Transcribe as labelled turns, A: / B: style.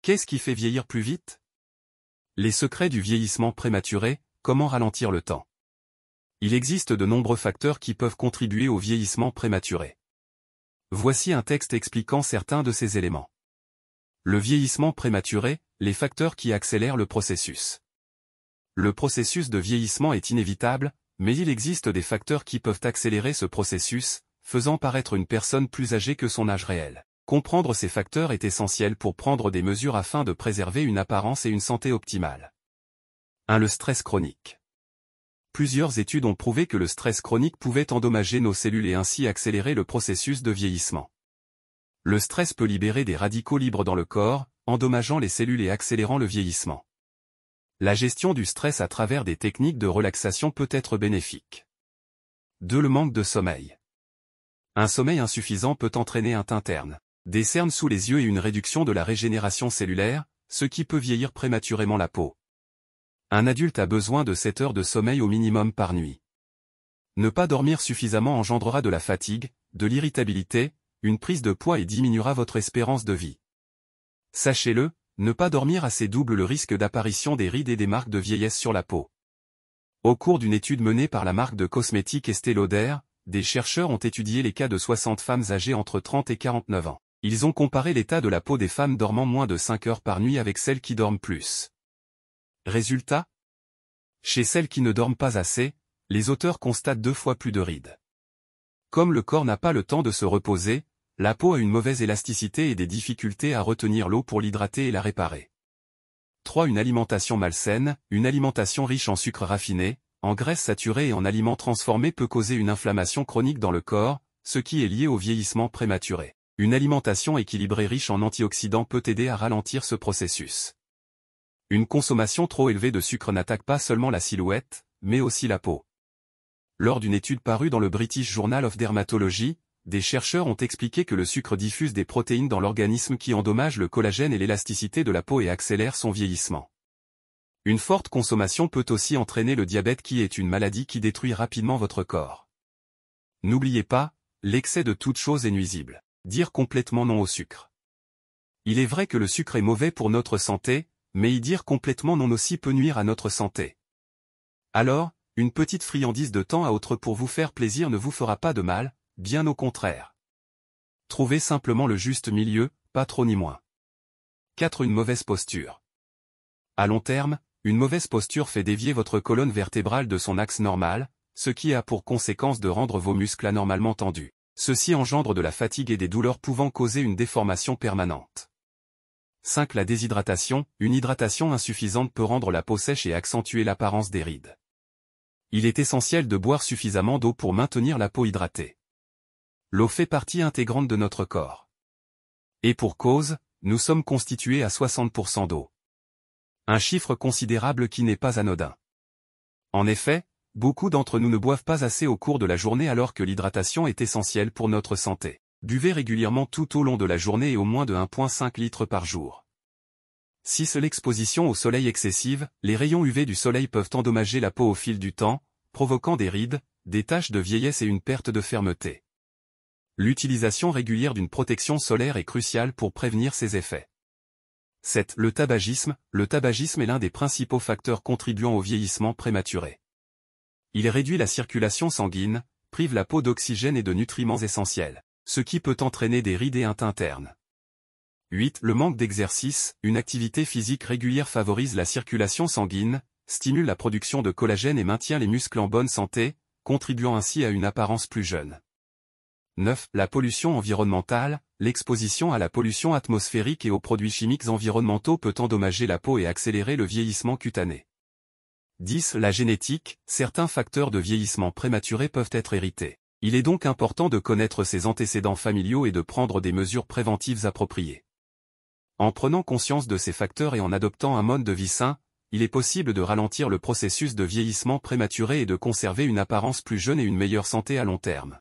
A: Qu'est-ce qui fait vieillir plus vite? Les secrets du vieillissement prématuré, comment ralentir le temps? Il existe de nombreux facteurs qui peuvent contribuer au vieillissement prématuré. Voici un texte expliquant certains de ces éléments. Le vieillissement prématuré, les facteurs qui accélèrent le processus. Le processus de vieillissement est inévitable, mais il existe des facteurs qui peuvent accélérer ce processus, faisant paraître une personne plus âgée que son âge réel. Comprendre ces facteurs est essentiel pour prendre des mesures afin de préserver une apparence et une santé optimale. 1. Le stress chronique. Plusieurs études ont prouvé que le stress chronique pouvait endommager nos cellules et ainsi accélérer le processus de vieillissement. Le stress peut libérer des radicaux libres dans le corps, endommageant les cellules et accélérant le vieillissement. La gestion du stress à travers des techniques de relaxation peut être bénéfique. 2. Le manque de sommeil. Un sommeil insuffisant peut entraîner un teint terne, des cernes sous les yeux et une réduction de la régénération cellulaire, ce qui peut vieillir prématurément la peau. Un adulte a besoin de 7 heures de sommeil au minimum par nuit. Ne pas dormir suffisamment engendrera de la fatigue, de l'irritabilité, une prise de poids et diminuera votre espérance de vie. Sachez-le, ne pas dormir assez double le risque d'apparition des rides et des marques de vieillesse sur la peau. Au cours d'une étude menée par la marque de cosmétiques Estée Lauder, des chercheurs ont étudié les cas de 60 femmes âgées entre 30 et 49 ans. Ils ont comparé l'état de la peau des femmes dormant moins de 5 heures par nuit avec celles qui dorment plus. Résultat? Chez celles qui ne dorment pas assez, les auteurs constatent 2 fois plus de rides. Comme le corps n'a pas le temps de se reposer, la peau a une mauvaise élasticité et des difficultés à retenir l'eau pour l'hydrater et la réparer. 3. Une alimentation malsaine. Une alimentation riche en sucre raffiné, en graisses saturées et en aliments transformés peut causer une inflammation chronique dans le corps, ce qui est lié au vieillissement prématuré. Une alimentation équilibrée riche en antioxydants peut aider à ralentir ce processus. Une consommation trop élevée de sucre n'attaque pas seulement la silhouette, mais aussi la peau. Lors d'une étude parue dans le British Journal of Dermatology, des chercheurs ont expliqué que le sucre diffuse des protéines dans l'organisme qui endommagent le collagène et l'élasticité de la peau et accélèrent son vieillissement. Une forte consommation peut aussi entraîner le diabète qui est une maladie qui détruit rapidement votre corps. N'oubliez pas, l'excès de toute chose est nuisible. Dire complètement non au sucre. Il est vrai que le sucre est mauvais pour notre santé, mais y dire complètement non aussi peut nuire à notre santé. Alors, une petite friandise de temps à autre pour vous faire plaisir ne vous fera pas de mal, bien au contraire. Trouvez simplement le juste milieu, pas trop ni moins. 4. Une mauvaise posture. À long terme, une mauvaise posture fait dévier votre colonne vertébrale de son axe normal, ce qui a pour conséquence de rendre vos muscles anormalement tendus. Ceci engendre de la fatigue et des douleurs pouvant causer une déformation permanente. 5. La déshydratation. Une hydratation insuffisante peut rendre la peau sèche et accentuer l'apparence des rides. Il est essentiel de boire suffisamment d'eau pour maintenir la peau hydratée. L'eau fait partie intégrante de notre corps. Et pour cause, nous sommes constitués à 60% d'eau. Un chiffre considérable qui n'est pas anodin. En effet, beaucoup d'entre nous ne boivent pas assez au cours de la journée alors que l'hydratation est essentielle pour notre santé. Buvez régulièrement tout au long de la journée et au moins de 1,5 litres par jour. 6. L'exposition au soleil excessive. Les rayons UV du soleil peuvent endommager la peau au fil du temps, provoquant des rides, des taches de vieillesse et une perte de fermeté. L'utilisation régulière d'une protection solaire est cruciale pour prévenir ces effets. 7. Le tabagisme. Le tabagisme est l'un des principaux facteurs contribuant au vieillissement prématuré. Il réduit la circulation sanguine, prive la peau d'oxygène et de nutriments essentiels, ce qui peut entraîner des rides et un teint terne. 8. Le manque d'exercice. Une activité physique régulière favorise la circulation sanguine, stimule la production de collagène et maintient les muscles en bonne santé, contribuant ainsi à une apparence plus jeune. 9. La pollution environnementale. L'exposition à la pollution atmosphérique et aux produits chimiques environnementaux peut endommager la peau et accélérer le vieillissement cutané. 10. La génétique. Certains facteurs de vieillissement prématuré peuvent être hérités. Il est donc important de connaître ses antécédents familiaux et de prendre des mesures préventives appropriées. En prenant conscience de ces facteurs et en adoptant un mode de vie sain, il est possible de ralentir le processus de vieillissement prématuré et de conserver une apparence plus jeune et une meilleure santé à long terme.